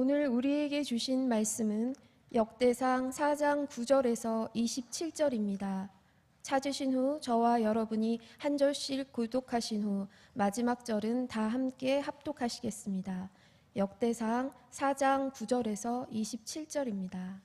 오늘 우리에게 주신 말씀은 역대상 4장 9절에서 27절입니다. 찾으신 후 저와 여러분이 한 절씩 교독하신 후 마지막 절은 다 함께 합독하시겠습니다. 역대상 4장 9절에서 27절입니다.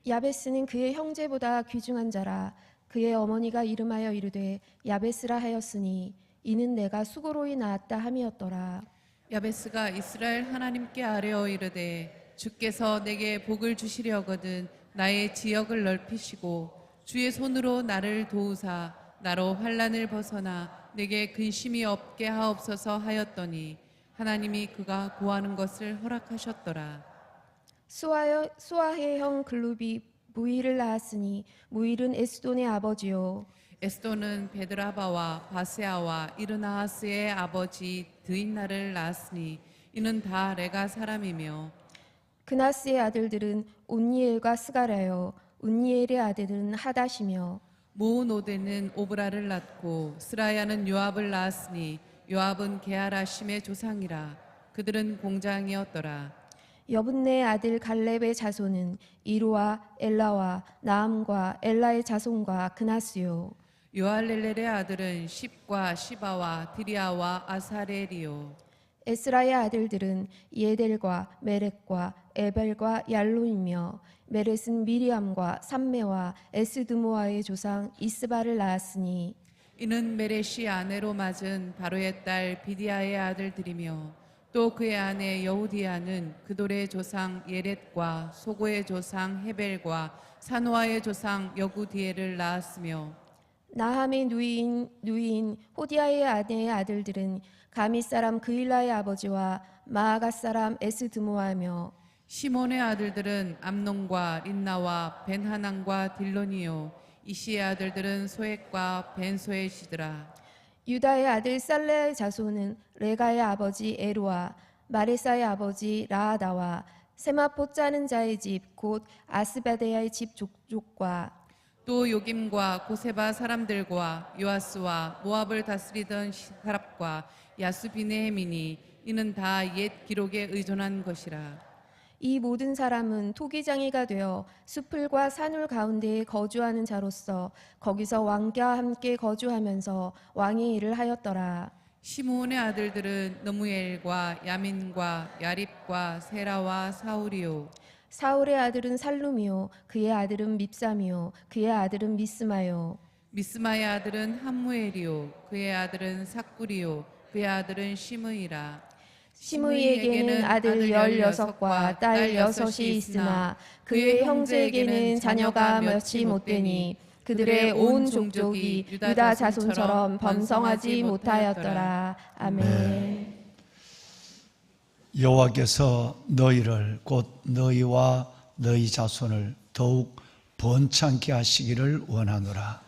야베스는 그의 형제보다 귀중한 자라. 그의 어머니가 이름하여 이르되 야베스라 하였으니 이는 내가 수고로이 낳았다 함이었더라. 야베스가 이스라엘 하나님께 아뢰어 이르되 주께서 내게 복을 주시려거든 나의 지역을 넓히시고 주의 손으로 나를 도우사 나로 환난을 벗어나 내게 근심이 없게 하옵소서 하였더니 하나님이 그가 구하는 것을 허락하셨더라. 수아의 형 글룹이 무일을 낳았으니 무일은 에스돈의 아버지요 에스돈은 베드라바와 바세아와 이르나하스의 아버지 드인나를 낳았으니 이는 다 레가 사람이며 그나스의 아들들은 온니엘과 스가랴요 온니엘의 아들들은 하닷이며 모노데는 오브라를 낳고 스라야는 요압을 낳았으니 요압은 게하라심의 조상이라. 그들은 공장이었더라. 여분네의 아들 갈렙의 자손은 이루와 엘라와 나암과 엘라의 자손과 그나스요 요알렐렐의 아들은 십과 시바와 디리아와 아사렐이요. 에스라의 아들들은 예델과 메렉과 에벨과 얄론이며 메렛은 미리암과 삼메와 에스드모아의 조상 이스바를 낳았으니 이는 메레시 아내로 맞은 바로의 딸 비디아의 아들들이며 또 그의 아내 여우디아는 그돌의 조상 예렛과 소고의 조상 헤벨과 사노아의 조상 여구디엘을 낳았으며 나함의 누이인 호디아의 아내의 아들들은 가미 사람 그일라의 아버지와 마아가 사람 에스드모아며 시몬의 아들들은 암논과 린나와 벤하난과 딜론이요 이시의 아들들은 소액과 벤소엣이더라. 유다의 아들 살레의 자손은 레가의 아버지 에루와 마레사의 아버지 라아다와 세마포 짜는 자의 집 곧 아스바데야의 집 족족과 또 요김과 고세바 사람들과 요아스와 모압을 다스리던 사랍과 야수비네헤민이 이는 다 옛 기록에 의존한 것이라. 이 모든 사람은 토기장이가 되어 수풀과 산울 가운데에 거주하는 자로서 거기서 왕과 함께 거주하면서 왕의 일을 하였더라. 시므온의 아들들은 너무엘과 야민과 야립과 세라와 사울이요. 사울의 아들은 살룸이요 그의 아들은 밉삼이요 그의 아들은 미스마요 미스마의 아들은 함무엘이요 그의 아들은 삭구리요 그의 아들은 시므이라. 시므이에게는 아들 16과 딸 6이 있으나 그의 형제에게는 자녀가 몇이 못되니 그들의 온 종족이 유다 자손처럼 번성하지 못하였더라. 아멘. 여호와께서 너희를 곧 너희와 너희 자손을 더욱 번창케 하시기를 원하노라.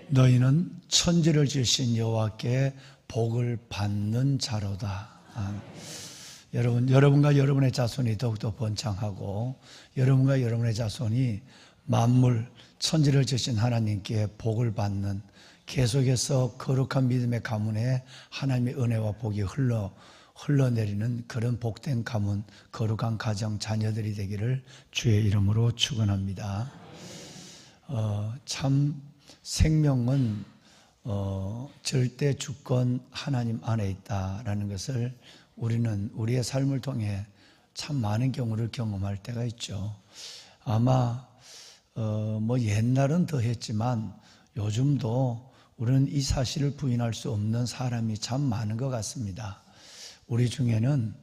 너희는 천지를 지으신 여호와께 복을 받는 자로다. 여러분과 여러분의 자손이 더욱더 번창하고 여러분과 여러분의 자손이 만물 천지를 지으신 하나님께 복을 받는 계속해서 거룩한 믿음의 가문에 하나님의 은혜와 복이 흘러내리는 그런 복된 가문, 거룩한 가정, 자녀들이 되기를 주의 이름으로 축원합니다. 참 생명은 절대 주권 하나님 안에 있다라는 것을 우리는 우리의 삶을 통해 참 많은 경우를 경험할 때가 있죠. 아마 옛날은 더 했지만 요즘도 우리는 이 사실을 부인할 수 없는 사람이 참 많은 것 같습니다. 우리 중에는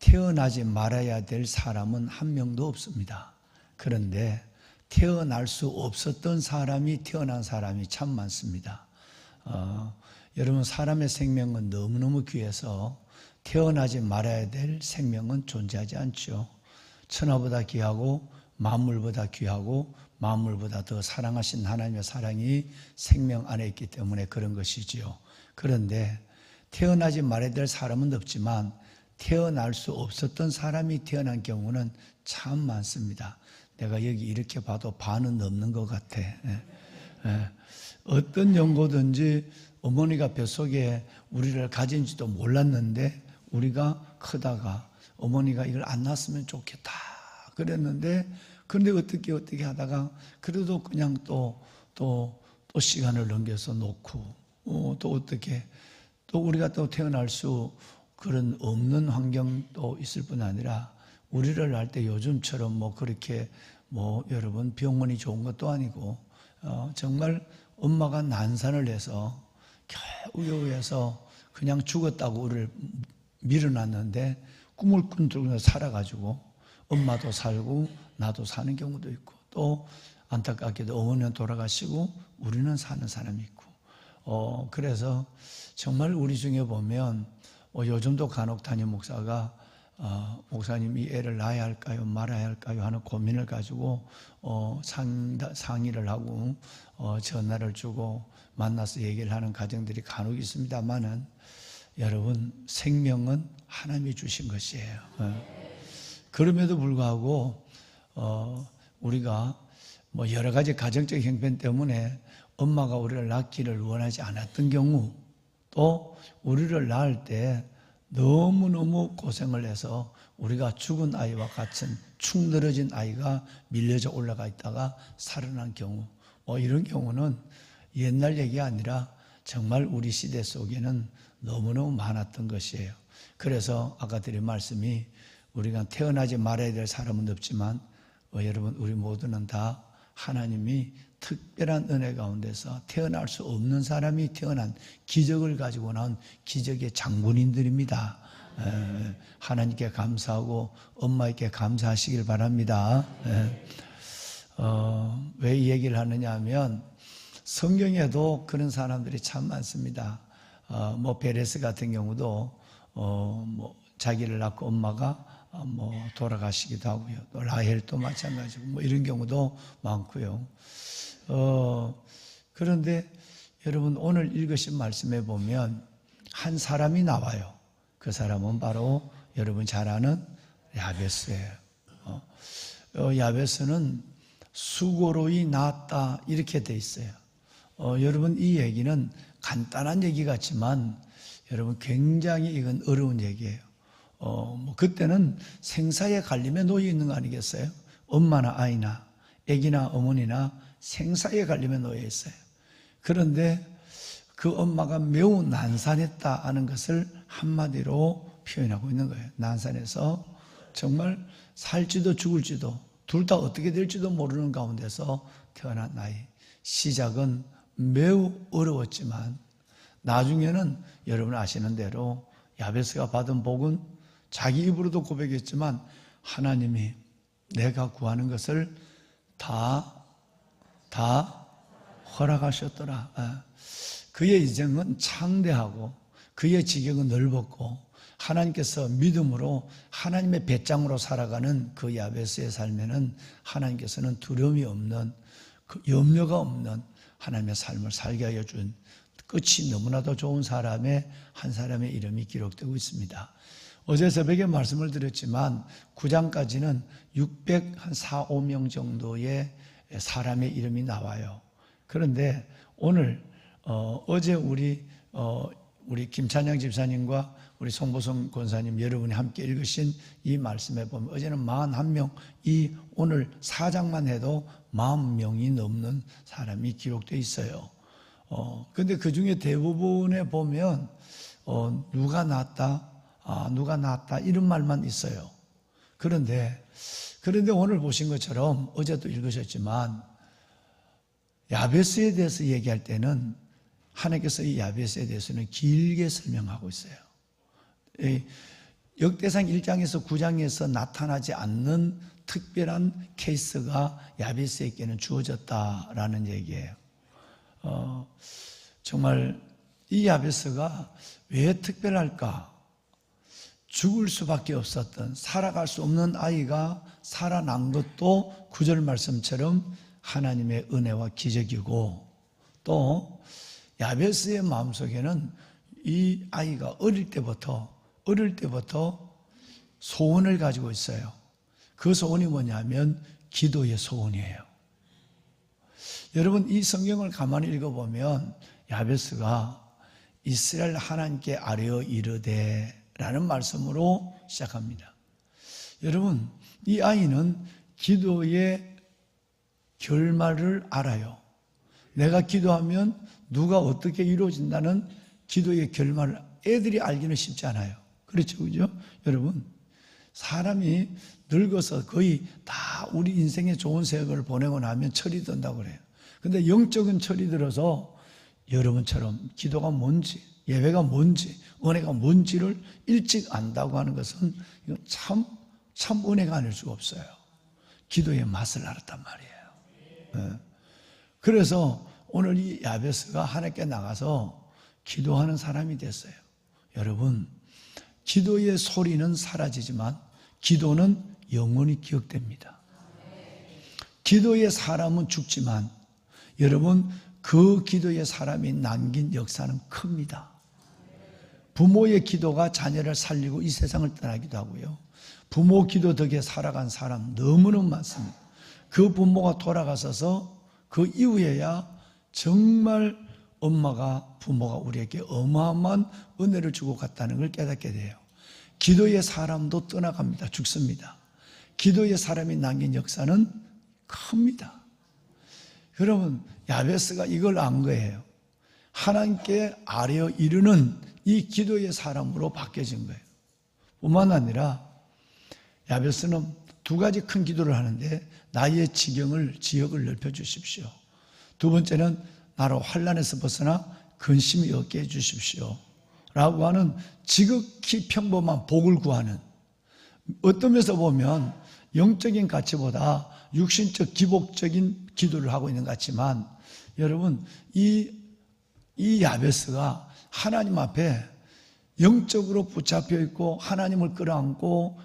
태어나지 말아야 될 사람은 한 명도 없습니다. 그런데 태어날 수 없었던 사람이 태어난 사람이 참 많습니다. 여러분, 사람의 생명은 너무너무 귀해서 태어나지 말아야 될 생명은 존재하지 않죠. 천하보다 귀하고 만물보다 귀하고 만물보다 더 사랑하신 하나님의 사랑이 생명 안에 있기 때문에 그런 것이지요. 그런데 태어나지 말아야 될 사람은 없지만 태어날 수 없었던 사람이 태어난 경우는 참 많습니다. 내가 여기 이렇게 봐도 반은 넘는 것 같아. 예. 어떤 연고든지 어머니가 뱃속에 우리를 가진지도 몰랐는데 우리가 크다가 어머니가 이걸 안 낳았으면 좋겠다 그랬는데, 그런데 어떻게 하다가 그래도 그냥 또 시간을 넘겨서 놓고 또 어떻게 또 우리가 또 태어날 수 그런 없는 환경도 있을 뿐 아니라 우리를 낳을 때 요즘처럼 뭐 그렇게 뭐 여러분 병원이 좋은 것도 아니고 정말 엄마가 난산을 해서 겨우겨우해서 그냥 죽었다고 우리를 밀어놨는데 꿈을 꾼 살아가지고 엄마도 살고 나도 사는 경우도 있고, 또 안타깝게도 어머니는 돌아가시고 우리는 사는 사람이 있고, 그래서 정말 우리 중에 보면 요즘도 간혹 담임 목사가 목사님이 애를 낳아야 할까요 말아야 할까요 하는 고민을 가지고 상의를 하고 전화를 주고 만나서 얘기를 하는 가정들이 간혹 있습니다만은, 여러분 생명은 하나님이 주신 것이에요. 그럼에도 불구하고 우리가 뭐 여러 가지 가정적 형편 때문에 엄마가 우리를 낳기를 원하지 않았던 경우, 또 우리를 낳을 때 너무너무 고생을 해서 우리가 죽은 아이와 같은 축 늘어진 아이가 밀려져 올라가 있다가 살아난 경우, 이런 경우는 옛날 얘기가 아니라 정말 우리 시대 속에는 너무너무 많았던 것이에요. 그래서 아까 드린 말씀이 우리가 태어나지 말아야 될 사람은 없지만 여러분 우리 모두는 다 하나님이 특별한 은혜 가운데서 태어날 수 없는 사람이 태어난 기적을 가지고 나온 기적의 장본인들입니다. 하나님께 감사하고 엄마에게 감사하시길 바랍니다. 왜 이 얘기를 하느냐 하면 성경에도 그런 사람들이 참 많습니다. 뭐 베레스 같은 경우도 뭐 자기를 낳고 엄마가 뭐 돌아가시기도 하고요. 또 라헬도 마찬가지고 뭐 이런 경우도 많고요. 그런데 여러분 오늘 읽으신 말씀에 보면 한 사람이 나와요. 그 사람은 바로 여러분 잘 아는 야베스예요. 야베스는 수고로이 낳았다 이렇게 돼 있어요. 여러분 이 얘기는 간단한 얘기 같지만 여러분 굉장히 이건 어려운 얘기예요. 뭐 그때는 생사의 갈림에 놓여 있는 거 아니겠어요? 엄마나 아이나 아기나 어머니나 생사의 갈림에 놓여 있어요. 그런데 그 엄마가 매우 난산했다 하는 것을 한마디로 표현하고 있는 거예요. 난산해서 정말 살지도 죽을지도 둘 다 어떻게 될지도 모르는 가운데서 태어난 아이. 시작은 매우 어려웠지만 나중에는 여러분 아시는 대로 야베스가 받은 복은 자기 입으로도 고백했지만 하나님이 내가 구하는 것을 다 허락하셨더라. 그의 인생은 창대하고 그의 지경은 넓었고 하나님께서 믿음으로 하나님의 배짱으로 살아가는 그 야베스의 삶에는 하나님께서는 두려움이 없는, 그 염려가 없는 하나님의 삶을 살게 하여 준 끝이 너무나도 좋은 사람의 한 사람의 이름이 기록되고 있습니다. 어제 새벽에 말씀을 드렸지만 9장까지는 604, 5명 정도의 사람의 이름이 나와요. 그런데 오늘 어제 우리 김찬양 집사님과 우리 송보성 권사님 여러분이 함께 읽으신 이 말씀에 보면 어제는 41명, 이 오늘 4장만 해도 40명이 넘는 사람이 기록되어 있어요. 근데 그 중에 대부분에 보면 누가 낳았다, 누가 낳았다 이런 말만 있어요. 그런데 오늘 보신 것처럼 어제도 읽으셨지만 야베스에 대해서 얘기할 때는 하나님께서 이 야베스에 대해서는 길게 설명하고 있어요. 역대상 1장에서 9장에서 나타나지 않는 특별한 케이스가 야베스에게는 주어졌다라는 얘기예요. 정말 이 야베스가 왜 특별할까? 죽을 수밖에 없었던, 살아갈 수 없는 아이가 살아난 것도 9절 말씀처럼 하나님의 은혜와 기적이고, 또 야베스의 마음속에는 이 아이가 어릴 때부터 소원을 가지고 있어요. 그 소원이 뭐냐면 기도의 소원이에요. 여러분 이 성경을 가만히 읽어보면 야베스가 이스라엘 하나님께 아뢰어 이르되 라는 말씀으로 시작합니다. 여러분 이 아이는 기도의 결말을 알아요. 내가 기도하면 누가 어떻게 이루어진다는 기도의 결말을 애들이 알기는 쉽지 않아요. 그렇죠, 그죠? 여러분 사람이 늙어서 거의 다 우리 인생의 좋은 세월을 보내고 나면 철이 든다고 그래요. 근데 영적인 철이 들어서 여러분처럼 기도가 뭔지, 예배가 뭔지, 은혜가 뭔지를 일찍 안다고 하는 것은 이건 참 은혜가 아닐 수가 없어요. 기도의 맛을 알았단 말이에요. 그래서 오늘 이 야베스가 하나님께 나가서 기도하는 사람이 됐어요. 여러분, 기도의 소리는 사라지지만 기도는 영원히 기억됩니다. 기도의 사람은 죽지만 여러분 그 기도의 사람이 남긴 역사는 큽니다. 부모의 기도가 자녀를 살리고 이 세상을 떠나기도 하고요. 부모 기도 덕에 살아간 사람 너무너무 많습니다. 그 부모가 돌아가셔서 그 이후에야 정말 부모가 우리에게 어마어마한 은혜를 주고 갔다는 걸 깨닫게 돼요. 기도의 사람도 떠나갑니다. 죽습니다. 기도의 사람이 남긴 역사는 큽니다. 여러분 야베스가 이걸 안 거예요. 하나님께 아뢰어 이르는 이 기도의 사람으로 바뀌어진 거예요. 뿐만 아니라 야베스는 두 가지 큰 기도를 하는데 나의 지역을 넓혀주십시오. 두 번째는 나로 환난에서 벗어나 근심이 없게 해주십시오 라고 하는 지극히 평범한 복을 구하는, 어떤 면에서 보면 영적인 가치보다 육신적 기복적인 기도를 하고 있는 것 같지만 여러분 이 야베스가 하나님 앞에 영적으로 붙잡혀 있고 하나님을 끌어안고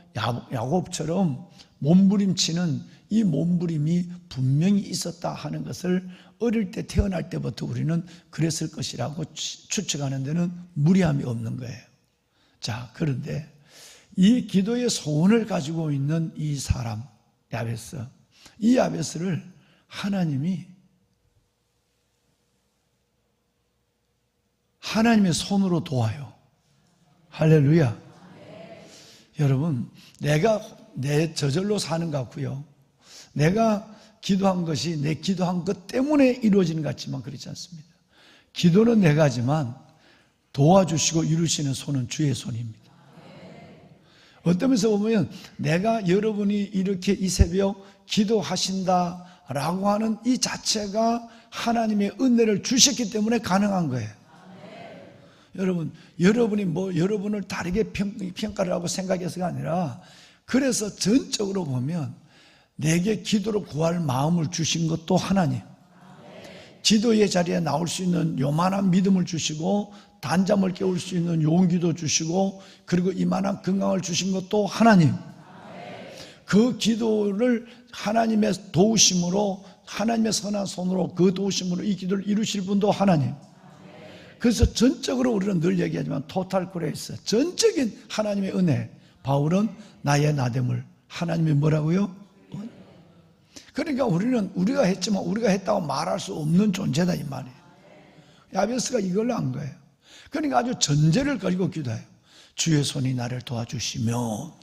야곱처럼 몸부림치는 이 몸부림이 분명히 있었다 하는 것을 어릴 때 태어날 때부터 우리는 그랬을 것이라고 추측하는 데는 무리함이 없는 거예요. 자, 그런데 이 기도의 소원을 가지고 있는 이 사람 야베스, 이 야베스를 하나님이 하나님의 손으로 도와요. 할렐루야. 여러분, 내가 내 저절로 사는 것 같고요. 내가 기도한 것이 내 기도한 것 때문에 이루어지는 것 같지만 그렇지 않습니다. 기도는 내가 하지만 도와주시고 이루시는 손은 주의 손입니다. 어떤 면에서 보면 내가 여러분이 이렇게 이 새벽 기도하신다라고 하는 이 자체가 하나님의 은혜를 주셨기 때문에 가능한 거예요. 여러분, 여러분이 여러분을 다르게 평가를 하고 생각해서가 아니라 그래서 전적으로 보면 내게 기도로 구할 마음을 주신 것도 하나님, 기도의 자리에 나올 수 있는 요만한 믿음을 주시고 단잠을 깨울 수 있는 용기도 주시고 그리고 이만한 건강을 주신 것도 하나님, 그 기도를 하나님의 도우심으로, 하나님의 선한 손으로 그 도우심으로 이 기도를 이루실 분도 하나님. 그래서 전적으로 우리는 늘 얘기하지만 토탈 그레이스, 전적인 하나님의 은혜. 바울은 나의 나됨을, 하나님이 뭐라고요? 그러니까 우리가 했지만 우리가 했다고 말할 수 없는 존재다 이 말이에요. 야베스가 이걸로 한 거예요. 그러니까 아주 전제를 가지고 기도해요. 주의 손이 나를 도와주시면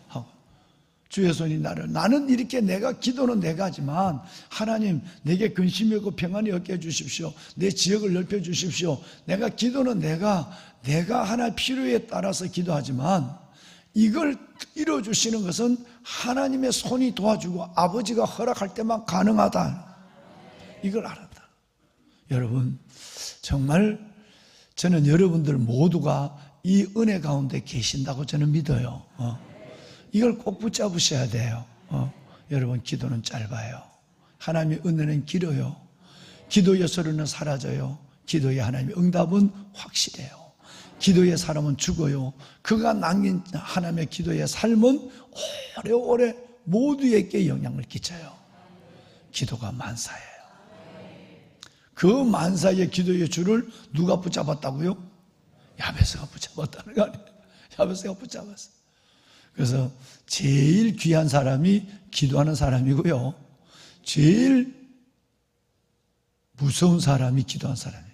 하고, 주의 손이 나는 이렇게 기도는 내가 하지만 하나님 내게 근심이 없고 평안이 없게 해주십시오. 내 지역을 넓혀주십시오. 기도는 내가 하나의 필요에 따라서 기도하지만 이걸 이루어주시는 것은 하나님의 손이 도와주고 아버지가 허락할 때만 가능하다. 이걸 알았다. 여러분, 정말 저는 여러분들 모두가 이 은혜 가운데 계신다고 저는 믿어요. 이걸 꼭 붙잡으셔야 돼요. 여러분, 기도는 짧아요. 하나님의 은혜는 길어요. 기도의 소리는 사라져요. 기도의 하나님의 응답은 확실해요. 기도의 사람은 죽어요. 그가 남긴 하나님의 기도의 삶은 오래오래 모두에게 영향을 끼쳐요. 기도가 만사예요. 그 만사의 기도의 줄을 누가 붙잡았다고요? 야베스가 붙잡았다는 거 아니에요. 야베스가 붙잡았어요. 그래서 제일 귀한 사람이 기도하는 사람이고요. 제일 무서운 사람이 기도한 사람이에요.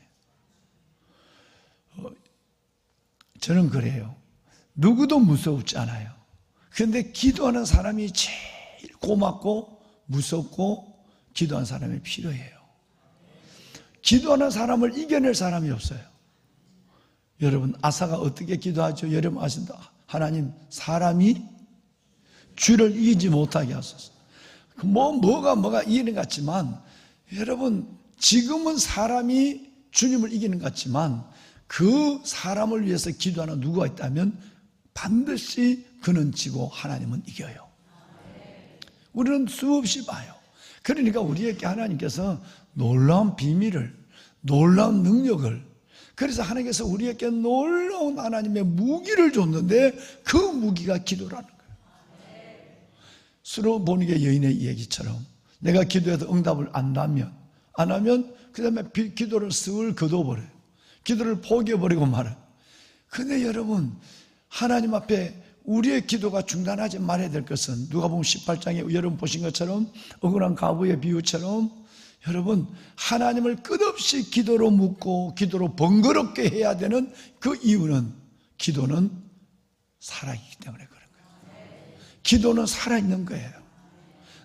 저는 그래요. 누구도 무섭지 않아요. 그런데 기도하는 사람이 제일 고맙고 무섭고 기도한 사람이 필요해요. 기도하는 사람을 이겨낼 사람이 없어요. 여러분, 아사가 어떻게 기도하죠? 여러분 아신다. 하나님, 사람이 주를 이기지 못하게 하소서. 뭐가 이기는 것 같지만, 여러분, 지금은 사람이 주님을 이기는 것 같지만, 그 사람을 위해서 기도하는 누구가 있다면 반드시 그는 지고 하나님은 이겨요. 우리는 수없이 봐요. 그러니까 우리에게 하나님께서 놀라운 비밀을, 놀라운 능력을, 그래서 하나님께서 우리에게 놀라운 하나님의 무기를 줬는데 그 무기가 기도라는 거예요. 수로보니게 여인의 얘기처럼 내가 기도해도 응답을 안 하면 그 다음에 기도를 쓱 거둬버려요. 기도를 포기해버리고 말아요. 근데 여러분, 하나님 앞에 우리의 기도가 중단하지 말아야 될 것은 누가복음 18장에 여러분 보신 것처럼 억울한 과부의 비유처럼 여러분, 하나님을 끝없이 기도로 묻고 기도로 번거롭게 해야 되는 그 이유는 기도는 살아있기 때문에 그런 거예요. 기도는 살아있는 거예요.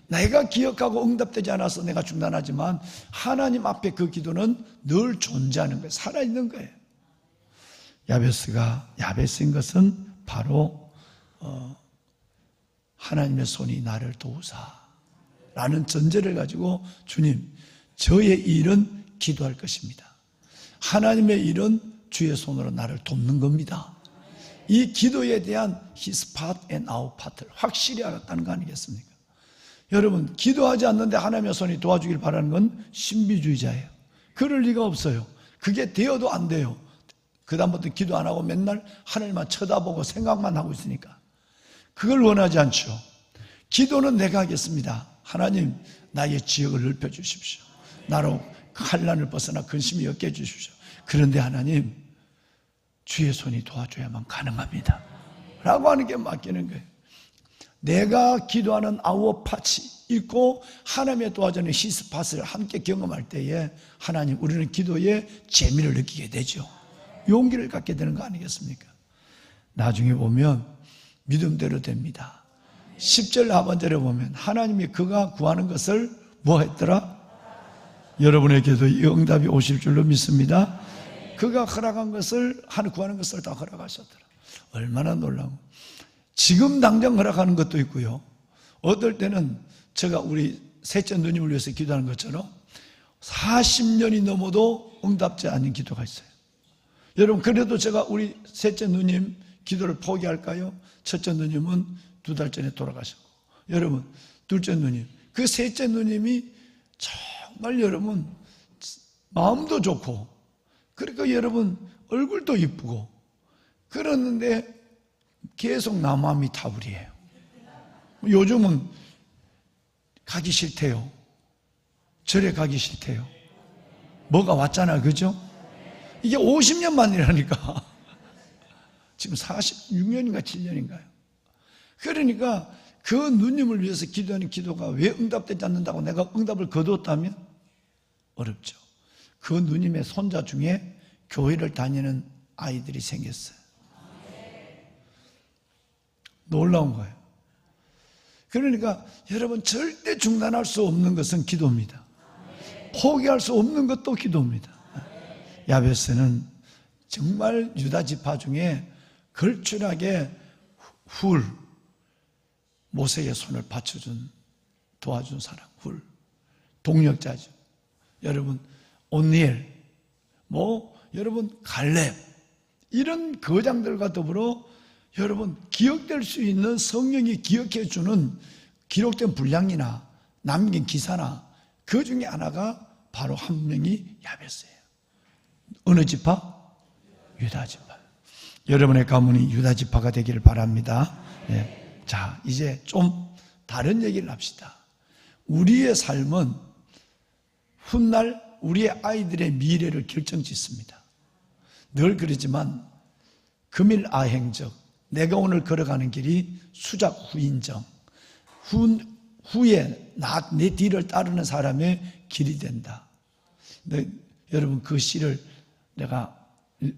내가 기억하고 응답되지 않아서 내가 중단하지만 하나님 앞에 그 기도는 늘 존재하는 거예요. 살아있는 거예요. 야베스가 야베스인 것은 바로 하나님의 손이 나를 도우사 라는 전제를 가지고 주님, 저의 일은 기도할 것입니다. 하나님의 일은 주의 손으로 나를 돕는 겁니다. 이 기도에 대한 His part and our part를 확실히 알았다는 거 아니겠습니까? 여러분, 기도하지 않는데 하나님의 손이 도와주길 바라는 건 신비주의자예요. 그럴 리가 없어요. 그게 되어도 안 돼요. 그 다음부터 기도 안 하고 맨날 하늘만 쳐다보고 생각만 하고 있으니까. 그걸 원하지 않죠. 기도는 내가 하겠습니다. 하나님, 나의 지역을 넓혀 주십시오. 나로 환난을 벗어나 근심이 없게 해 주십시오. 그런데 하나님, 주의 손이 도와줘야만 가능합니다 라고 하는 게 맡기는 거예요. 내가 기도하는 아워 팟이 있고 하나님의 도와주는 히스 팟을 함께 경험할 때에 하나님, 우리는 기도에 재미를 느끼게 되죠. 용기를 갖게 되는 거 아니겠습니까? 나중에 보면 믿음대로 됩니다. 10절 하반절에 보면 하나님이 그가 구하는 것을 뭐 했더라? 여러분에게도 이 응답이 오실 줄로 믿습니다. 그가 허락한 것을, 구하는 것을 다 허락하셨더라. 얼마나 놀라워. 지금 당장 허락하는 것도 있고요. 어떨 때는 제가 우리 셋째 누님을 위해서 기도하는 것처럼 40년이 넘어도 응답지 않는 기도가 있어요. 여러분, 그래도 제가 우리 셋째 누님 기도를 포기할까요? 첫째 누님은 2달 전에 돌아가셨고, 여러분, 둘째 누님, 그 셋째 누님이 정말 여러분 마음도 좋고, 그러니까 여러분 얼굴도 이쁘고 그러는데 계속 나 마음이 타불이에요. 요즘은 가기 싫대요. 절에 가기 싫대요. 뭐가 왔잖아, 그죠? 이게 50년 만이라니까. 지금 46년인가 7년인가요? 그러니까 그 누님을 위해서 기도하는 기도가 왜 응답되지 않는다고 내가 응답을 거두었다면 어렵죠. 그 누님의 손자 중에 교회를 다니는 아이들이 생겼어요. 놀라운 거예요. 그러니까 여러분, 절대 중단할 수 없는 것은 기도입니다. 포기할 수 없는 것도 기도입니다. 야베스는 정말 유다 지파 중에 걸출하게 모세의 손을 도와준 사람, 동력자죠. 여러분, 온니엘, 여러분, 갈렙, 이런 거장들과 더불어 여러분, 기억될 수 있는, 성령이 기억해 주는 기록된 분량이나 남긴 기사나 그 중에 하나가 바로 한 명이 야베스예요. 어느 지파? 유다 지파. 여러분의 가문이 유다 지파가 되기를 바랍니다. 네. 자, 이제 좀 다른 얘기를 합시다. 우리의 삶은 훗날 우리의 아이들의 미래를 결정짓습니다. 늘 그러지만 금일아행적, 내가 오늘 걸어가는 길이 수작후인정, 후에 내 뒤를 따르는 사람의 길이 된다. 여러분 그 시를 내가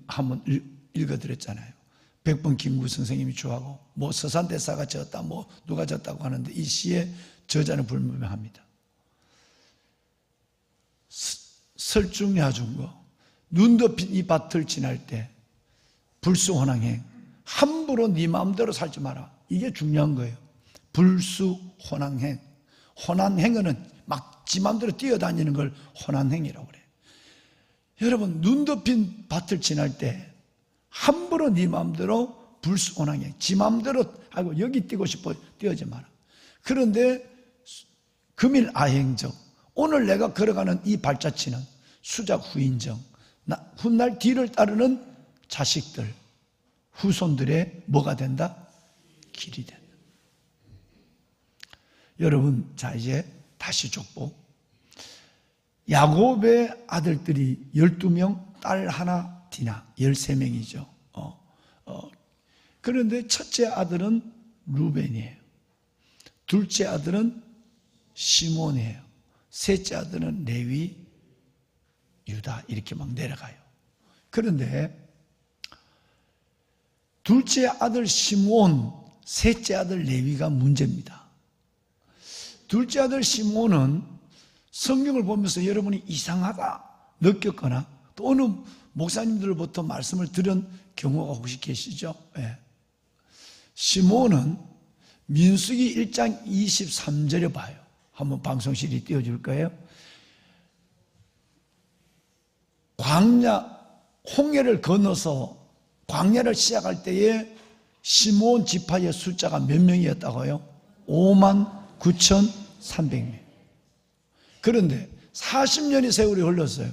한번 읽어드렸잖아요. 백번 김구 선생님이 주하고 뭐 서산대사가 졌다 뭐 누가 졌다고 하는데 이 시의 저자는 불분명합니다. 설중야중거 눈 덮인 이 밭을 지날 때 불수혼항행 함부로 네 마음대로 살지 마라. 이게 중요한 거예요. 불수혼항행. 혼한행어는 막 지 마음대로 뛰어다니는 걸 혼한행이라고 그래요. 여러분 눈 덮인 밭을 지날 때 함부로 네 마음대로 불수혼항행. 지 마음대로 아이고 여기 뛰고 싶어 뛰어지 마라. 그런데 금일 아행적 오늘 내가 걸어가는 이 발자취는 수작 후인정 훗날 뒤를 따르는 자식들 후손들의 뭐가 된다? 길이 된다. 여러분 자 이제 다시 족보. 야곱의 아들들이 12명, 딸 하나 디나 13명이죠. 그런데 첫째 아들은 루벤이에요. 둘째 아들은 시몬이에요. 셋째 아들은 레위, 유다 이렇게 막 내려가요. 그런데 둘째 아들 시몬, 셋째 아들 레위가 문제입니다. 둘째 아들 시몬은 성경을 보면서 여러분이 이상하다 느꼈거나 또 어느 목사님들로부터 말씀을 들은 경우가 혹시 계시죠? 네. 시몬은 민수기 1장 23절에 봐요. 한번 방송실이 띄워줄 거예요. 광야, 홍해를 건너서 광야를 시작할 때에 시몬 지파의 숫자가 몇 명이었다고요? 59,300명. 그런데 40년의 세월이 흘렀어요.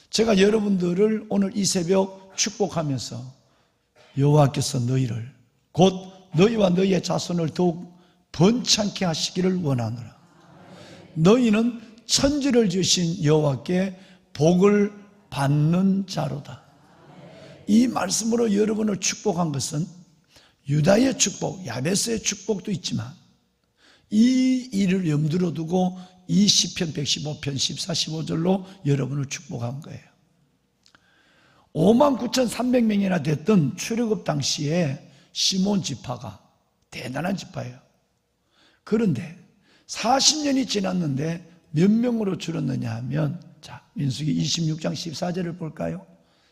제가 여러분들을 오늘 이 새벽 축복하면서 여호와께서 너희를 곧 너희와 너희의 자손을 더욱 번창케 하시기를 원하노라. 너희는 천지를 지으신 여호와께 복을 받는 자로다. 이 말씀으로 여러분을 축복한 것은 유다의 축복, 야베스의 축복도 있지만 이 일을 염두로 두고 이 시편 115편 14, 15절로 여러분을 축복한 거예요. 59,300명이나 됐던 출애굽 당시에 시몬 지파가 대단한 지파예요. 그런데 40년이 지났는데 몇 명으로 줄었느냐 하면 자, 민수기 26장 14절을 볼까요?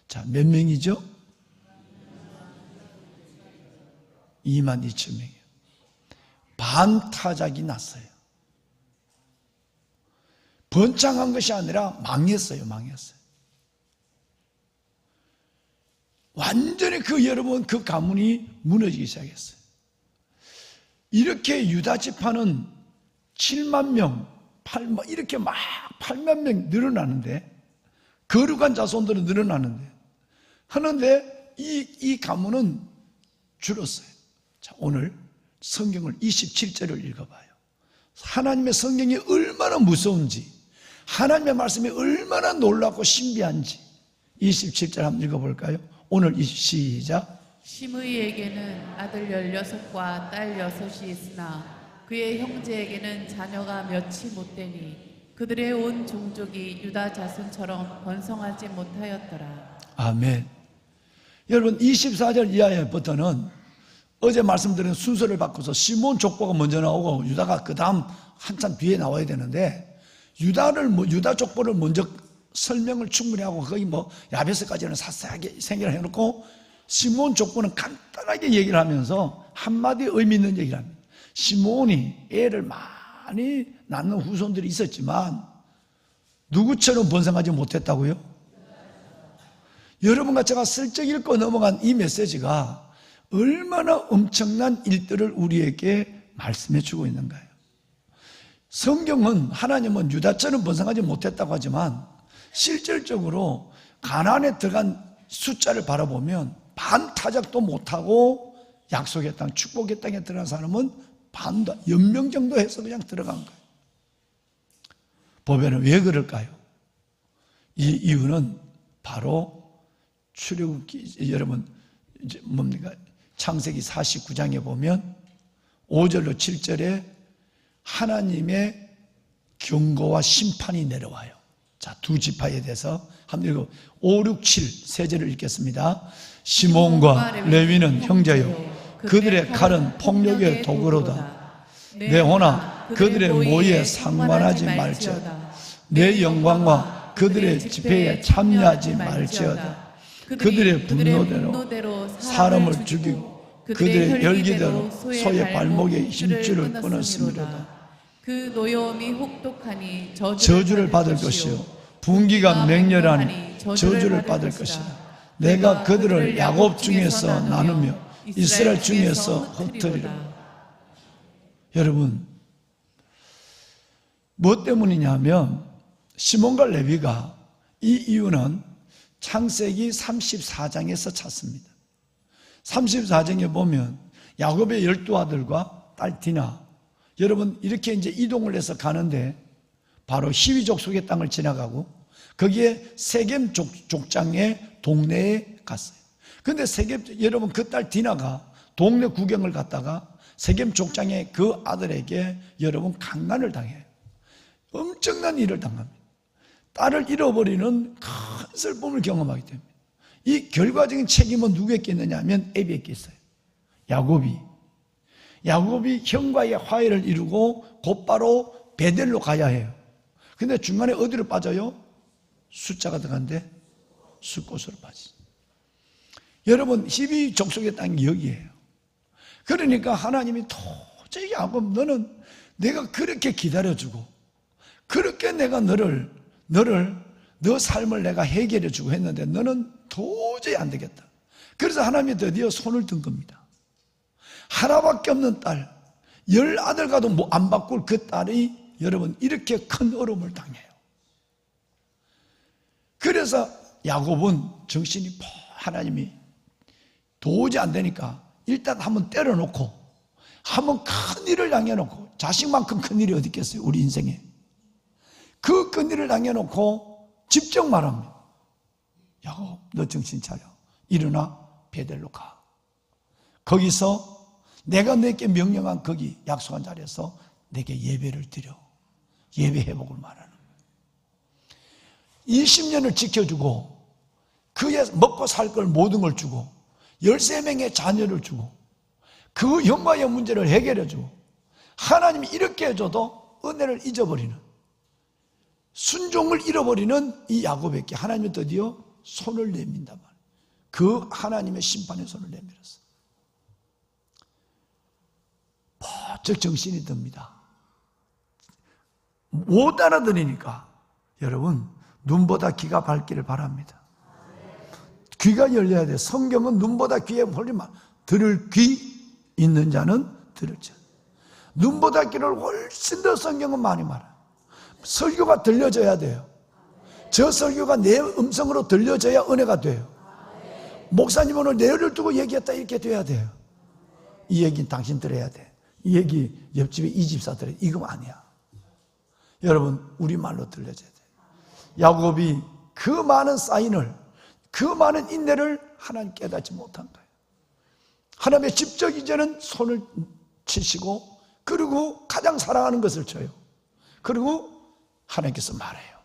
자, 몇 명이죠? 22,000명이에요. 반타작이 났어요. 번창한 것이 아니라 망했어요. 완전히 여러분 그 가문이 무너지기 시작했어요. 이렇게 유다 지파는 7만 명, 이렇게 막 8만 명 늘어나는데 거룩한 자손들은 늘어나는데 하는데 이 가문은 줄었어요. 자, 오늘 성경을 27절을 읽어봐요. 하나님의 성경이 얼마나 무서운지 하나님의 말씀이 얼마나 놀랍고 신비한지 27절 한번 읽어볼까요? 오늘 시작. 시므이에게는 아들 16과 딸 6이 있으나 그의 형제에게는 자녀가 몇이 못되니 그들의 온 종족이 유다 자손처럼 번성하지 못하였더라. 아멘. 여러분 24절 이하부터는 어제 말씀드린 순서를 바꿔서 시몬 족보가 먼저 나오고 유다가 그 다음 한참 뒤에 나와야 되는데 유다 족보를 먼저 설명을 충분히 하고 거의 야베스까지는 자세하게 생각을 해놓고 시몬 족보는 간단하게 얘기를 하면서 한마디 의미 있는 얘기를 합니다. 시몬이 애를 많이 낳는 후손들이 있었지만 누구처럼 번성하지 못했다고요? 여러분과 제가 슬쩍 읽고 넘어간 이 메시지가 얼마나 엄청난 일들을 우리에게 말씀해 주고 있는가요? 성경은 하나님은 유다처럼 번성하지 못했다고 하지만 실질적으로 가나안에 들어간 숫자를 바라보면 반타작도 못하고 약속의 땅, 축복의 땅에 들어간 사람은 반도, 연명 정도 해서 그냥 들어간 거예요. 보면은 왜 그럴까요? 이 이유는 바로 출애굽기, 여러분, 이제 뭡니까? 창세기 49장에 보면 5절로 7절에 하나님의 경고와 심판이 내려와요. 자, 두 지파에 대해서 한번 읽어 5, 6, 7 세 절을 읽겠습니다. 시몬과 레위는 형제요 그들의 칼은 폭력의 도구로다. 내 호나 그들의 모의에 상관하지 말지어다. 내 영광과 그들의 집회에 참여하지 말지어다. 그들의 분노대로 사람을 죽이고 그들의 열기대로 소의 발목에 힘줄을 끊었습니다. 그 노여움이 혹독하니 저주를 받을 것이요 분기가 맹렬하니 저주를 받을 것이다. 내가 그들을 야곱 중에서 나누며 이스라엘 중에서 흩트리라. 여러분, 뭐 때문이냐면 시몬과 레위가 이 이유는 창세기 34장에서 찾습니다. 34장에 보면 야곱의 12아들과 딸 디나, 여러분 이렇게 이제 이동을 해서 가는데 바로 히위 족속의 땅을 지나가고 거기에 세겜 족장의 동네에 갔어요. 근데 세겜, 여러분 그 딸 디나가 동네 구경을 갔다가 세겜 족장의 그 아들에게 여러분 강간을 당해요. 엄청난 일을 당합니다. 딸을 잃어버리는 큰 슬픔을 경험하기 때문에 이 결과적인 책임은 누구에게 있느냐 하면 에비에게 있어요. 야곱이 형과의 화해를 이루고 곧바로 베델로 가야 해요. 근데 중간에 어디로 빠져요? 숫자가 들어간데 숫곳으로 빠지죠. 여러분 히브리 족속의 땅이 여기예요. 그러니까 하나님이 도저히 야곱 너는 내가 그렇게 기다려주고 그렇게 내가 너 삶을 내가 해결해주고 했는데 너는 도저히 안 되겠다. 그래서 하나님이 드디어 손을 든 겁니다. 하나밖에 없는 딸, 10아들과도 안 바꿀 그 딸이 여러분 이렇게 큰 어려움을 당해요. 그래서 야곱은 정신이 하나님이 도저히 안 되니까 일단 한번 때려놓고 한번 큰 일을 당해놓고, 자식만큼 큰 일이 어디 있겠어요 우리 인생에. 그 큰 일을 당해놓고 직접 말합니다. 야곱 너 정신 차려, 일어나 베델로 가. 거기서 내가 내게 명령한 거기 약속한 자리에서 내게 예배를 드려. 예배 회복을 말하는 거예요. 20년을 지켜주고 그의 먹고 살 걸 모든 걸 주고 13명의 자녀를 주고 그 형과의 문제를 해결해주고 하나님이 이렇게 해줘도 은혜를 잊어버리는, 순종을 잃어버리는 이 야곱에게 하나님이 드디어 손을 내민단 말이에요. 그 하나님의 심판의 손을 내밀었어요. 번쩍 정신이 듭니다. 못 알아들으니까 여러분 눈보다 귀가 밝기를 바랍니다. 귀가 열려야 돼요. 성경은 눈보다 귀에 벌리면 들을 귀 있는 자는 들을지. 눈보다 귀를 훨씬 더 성경은 많이 말해요. 설교가 들려져야 돼요. 저 설교가 내 음성으로 들려져야 은혜가 돼요. 목사님 오늘 내를 두고 얘기했다 이렇게 돼야 돼요. 이 얘기는 당신 들어야 돼. 이 얘기 옆집에 이 집사 들어야 돼. 이거 아니야. 여러분 우리말로 들려져야 돼요. 야곱이 그 많은 사인을, 그 많은 인내를 하나님 깨닫지 못한 거예요. 하나님의 직접 이제는 손을 치시고 그리고 가장 사랑하는 것을 줘요. 그리고 하나님께서 말해요.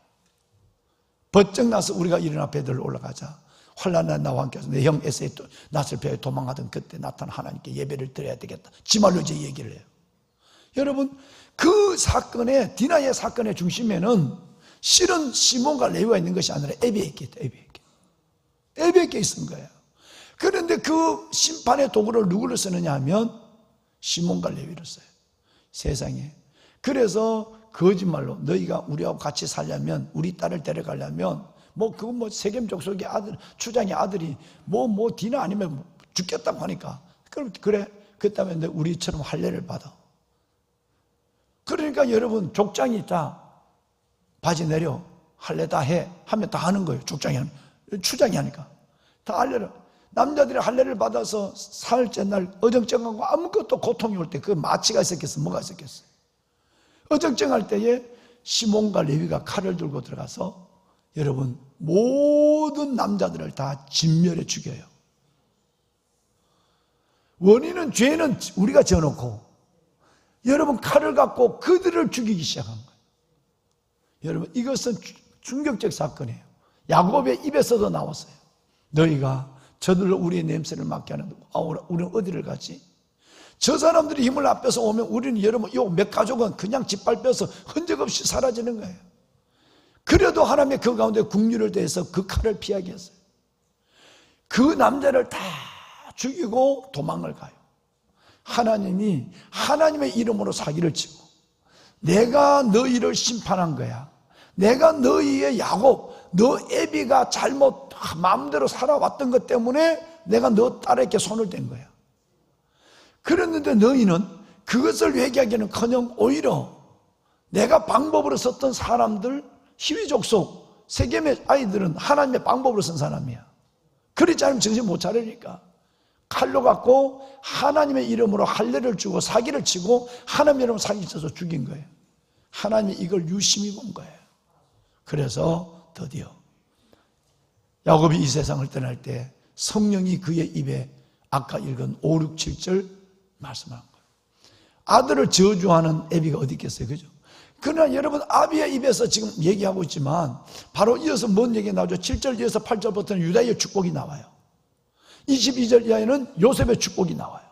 번쩍 나서 우리가 일어나 베들로 올라가자. 환난 날 나와 함께 내 형 에서의 낯을 베어 도망하던 그때 나타난 하나님께 예배를 드려야 되겠다. 지말로 이제 얘기를 해요. 여러분 그 사건의, 디나의 사건의 중심에는 실은 시몬과 레위가 있는 것이 아니라 에비에게 있다. 에비에게 있은 거예요. 그런데 그 심판의 도구를 누구를 쓰느냐 하면 시몬과 레위를 써요. 세상에. 그래서 거짓말로 너희가 우리하고 같이 살려면, 우리 딸을 데려가려면 세겜 족속의 아들, 추장의 아들이 디나 아니면 죽겠다고 하니까 그럼 그래, 그렇다면 우리처럼 할례를 받아. 그러니까 여러분 족장이 있다. 바지 내려 할례 다 해 하면 다 하는 거예요. 족장이 하면, 추장이 하니까 다 할례를. 남자들이 할례를 받아서 사흘째 날 어정쩡하고 아무것도 고통이 올 때 그 마취가 있었겠어? 뭐가 있었겠어? 어정쩡할 때에 시몬과 레위가 칼을 들고 들어가서 여러분 모든 남자들을 다 진멸해 죽여요. 원인은, 죄는 우리가 지어놓고 여러분 칼을 갖고 그들을 죽이기 시작한 거예요. 여러분 이것은 충격적 사건이에요. 야곱의 입에서도 나왔어요. 너희가 저들로 우리의 냄새를 맡게 하는데 우리는 어디를 가지? 저 사람들이 힘을 앞에서 오면 우리는 여러분 요 몇 가족은 그냥 짓밟혀서 흔적 없이 사라지는 거예요. 그래도 하나님의 그 가운데 국률을 대해서 그 칼을 피하게 했어요. 그 남자를 다 죽이고 도망을 가요. 하나님이 하나님의 이름으로 사기를 치고 내가 너희를 심판한 거야. 내가 너희의 야곱, 너 애비가 잘못 마음대로 살아왔던 것 때문에 내가 너 딸에게 손을 댄 거야. 그랬는데 너희는 그것을 회개하기는커녕 오히려 내가 방법으로 썼던 사람들, 희위족속, 세겜의 아이들은 하나님의 방법으로 쓴 사람이야. 그렇지 않으면 정신 못 차리니까 칼로 갖고 하나님의 이름으로 할례를 주고 사기를 치고 하나님의 이름으로 사기 쳐서 죽인 거예요. 하나님이 이걸 유심히 본 거예요. 그래서 드디어 야곱이 이 세상을 떠날 때 성령이 그의 입에 아까 읽은 5, 6, 7절 말씀한 거예요. 아들을 저주하는 애비가 어디 있겠어요, 그죠? 그러나 여러분 아비의 입에서 지금 얘기하고 있지만 바로 이어서 뭔 얘기가 나오죠? 7절 이어서 8절부터는 유다의 축복이 나와요. 22절 이하에는 요셉의 축복이 나와요.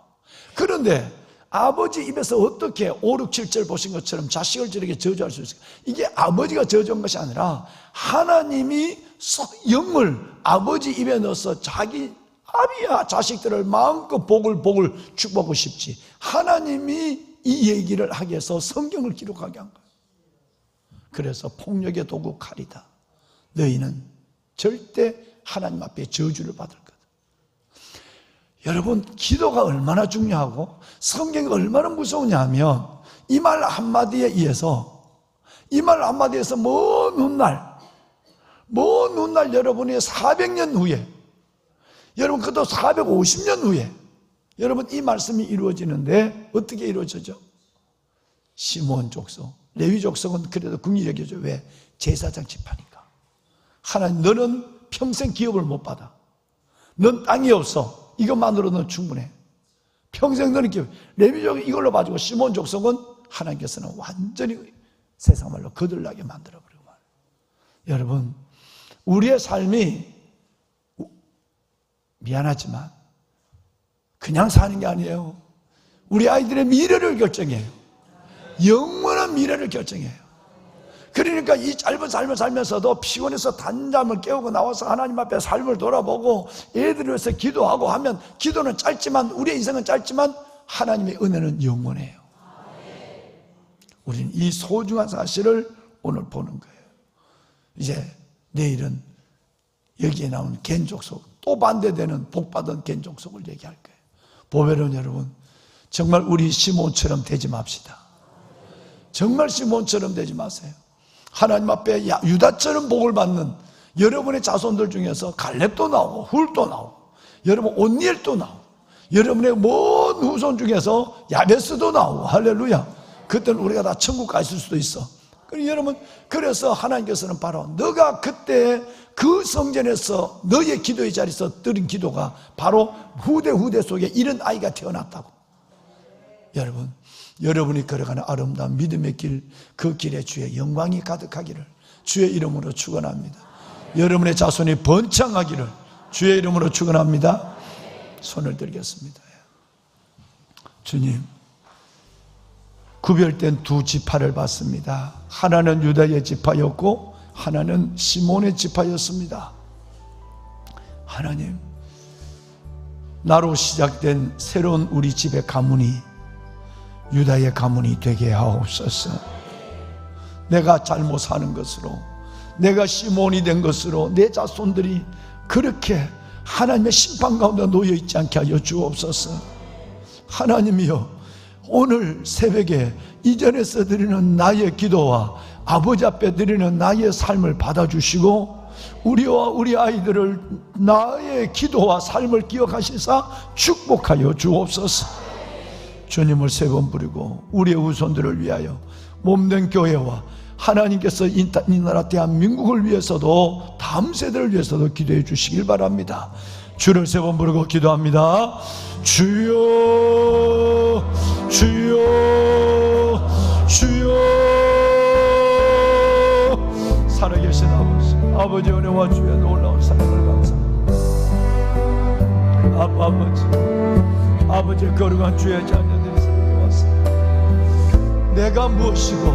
그런데 아버지 입에서 어떻게 5, 6, 7절 보신 것처럼 자식을 저렇게 저주할 수 있을까? 이게 아버지가 저주한 것이 아니라 하나님이 영을 아버지 입에 넣어서 자기 아비야 자식들을 마음껏 복을 축복하고 싶지, 하나님이 이 얘기를 하게 해서 성경을 기록하게 한 거예요. 그래서 폭력의 도구 칼이다. 너희는 절대 하나님 앞에 저주를 받을 거다. 여러분 기도가 얼마나 중요하고 성경이 얼마나 무서우냐면 이 말 한마디에 의해서 먼 훗날 여러분이 400년 후에, 여러분 그것도 450년 후에 여러분 이 말씀이 이루어지는데 어떻게 이루어지죠? 시므온 족속, 레위 족속은 그래도 긍휼히 여겨줘. 왜? 제사장 지파니까. 하나님 너는 평생 기업을 못 받아. 넌 땅이 없어. 이것만으로는 충분해. 평생 너는 기업. 레위족이 이걸로 봐주고 시므온 족속은 하나님께서는 완전히 세상 말로 거들나게 만들어버리고 말이에요. 여러분 우리의 삶이 미안하지만 그냥 사는 게 아니에요. 우리 아이들의 미래를 결정해요. 영원한 미래를 결정해요. 그러니까 이 짧은 삶을 살면서도 피곤해서 단잠을 깨우고 나와서 하나님 앞에 삶을 돌아보고 애들을 위해서 기도하고 하면, 기도는 짧지만 우리의 인생은 짧지만 하나님의 은혜는 영원해요. 우리는 이 소중한 사실을 오늘 보는 거예요. 이제 내일은 여기에 나온 겐족속, 또 반대되는 복받은 겐족속을 얘기할 거예요. 보배로운 여러분, 정말 우리 시몬처럼 되지 맙시다. 정말 시몬처럼 되지 마세요. 하나님 앞에 유다처럼 복을 받는 여러분의 자손들 중에서 갈렙도 나오고 훌도 나오고 여러분 온니엘도 나오고 여러분의 먼 후손 중에서 야베스도 나오고, 할렐루야. 그때는 우리가 다 천국 가 있을 수도 있어. 여러분, 그래서 하나님께서는 바로 너가 그때 그 성전에서 너의 기도의 자리에서 드린 기도가 바로 후대 속에 이런 아이가 태어났다고. 여러분, 여러분이 걸어가는 아름다운 믿음의 길, 그 길에 주의 영광이 가득하기를 주의 이름으로 축원합니다. 여러분의 자손이 번창하기를 주의 이름으로 축원합니다. 손을 들겠습니다. 주님, 구별된 두 지파를 봤습니다. 하나는 유다의 지파였고 하나는 시몬의 지파였습니다. 하나님, 나로 시작된 새로운 우리 집의 가문이 유다의 가문이 되게 하옵소서. 내가 잘못 사는 것으로, 내가 시몬이 된 것으로 내 자손들이 그렇게 하나님의 심판 가운데 놓여 있지 않게 하여 주옵소서. 하나님이여, 오늘 새벽에 이전에서 드리는 나의 기도와 아버지 앞에 드리는 나의 삶을 받아주시고 우리와 우리 아이들을 나의 기도와 삶을 기억하시사 축복하여 주옵소서. 주님을 세 번 부르고 우리의 후손들을 위하여 몸된 교회와 하나님께서 이 나라 대한민국을 위해서도 다음 세대를 위해서도 기도해 주시길 바랍니다. 주를 세 번 부르고 기도합니다. 주여, 주여, 주여. 살아계 살아계신 아버지, 아버지 은혜와 주의 놀라운 사랑을 감사합니다. 아버지, 아버지의 거룩한 주의 자녀들이 세상에 왔습니다. 내가 무엇이고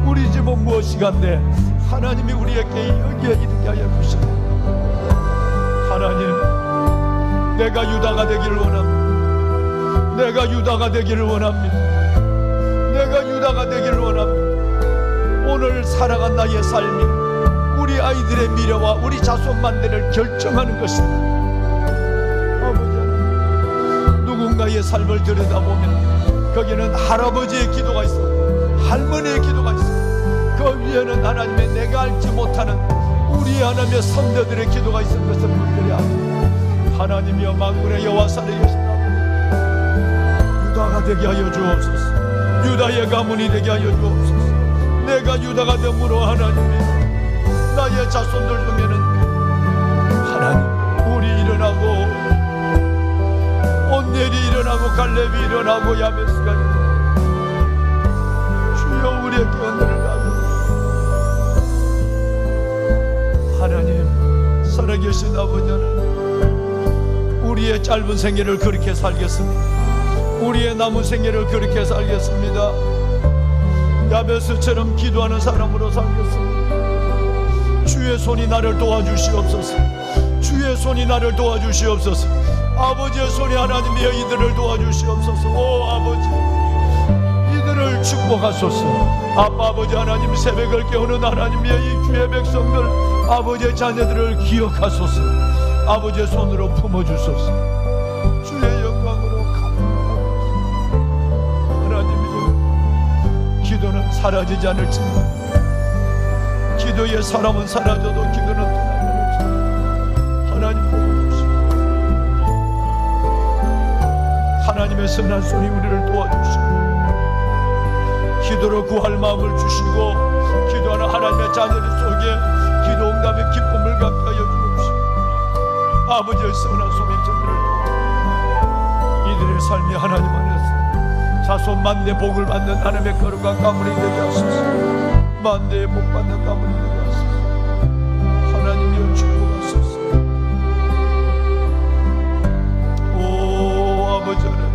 우리 집은 무엇이간데 하나님이 우리에게 여기에 이르게 하여 주시옵소서. 하나님, 내가 유다가 되기를 원합니다. 내가 유다가 되기를 원합니다. 내가 유다가 되기를 원합니다. 오늘 살아간 나의 삶이 우리 아이들의 미래와 우리 자손 만대를 결정하는 것입니다. 아버지 하나님, 누군가의 삶을 들여다보면 거기는 할아버지의 기도가 있어, 할머니의 기도가 있어. 그 위에는 하나님의 내가 알지 못하는 우리 하나님의 선대들의 기도가 있는 것을 분들이 압니다. 하나님이여 만군의 여호와 살아계신 아버지, 유다가 되게 하여 주옵소서. 유다의 가문이 되게 하여 주옵소서. 내가 유다가 됨으로 하나님이 나의 자손들 중에는 하나님 우리 일어나고 온넬이 일어나고 갈렙이 일어나고 야베스가 일어나고 주여 우리에게 은혜를 나누옵소서. 하나님 살아계신 아버지 하나님, 우리의 짧은 생애를 그렇게 살겠습니다. 우리의 남은 생애를 그렇게 살겠습니다. 야베스처럼 기도하는 사람으로 살겠습니다. 주의 손이 나를 도와주시옵소서. 주의 손이 나를 도와주시옵소서. 아버지의 손이 하나님이여 이들을 도와주시옵소서. 오 아버지, 이들을 축복하소서. 아버지 하나님, 새벽을 깨우는 하나님이여 이 주의 백성들, 아버지의 자녀들을 기억하소서. 아버지의 손으로 품어주소서. 주의 영광으로 하나님이여, 기도는 사라지지 않을지만 기도의 사람은 사라져도 기도는 떠나지 않을지만 하나님 보고 주시고 하나님의 선한 손이 우리를 도와주시고 기도로 구할 마음을 주시고 기도하는 하나님의 자녀들 속에 기도 응답의 기쁨을 갖게 하여 주옵시고 아버지의 선한 손이 저들을 이들의 삶이 하나님 안에서 자손 만대 복을 받는 하나님의 거룩한 가문이 되게 하소서. 만대의 복 받는 가문이 되게 하소서. 하나님이여 축복하소서. 오 아버지 하나님,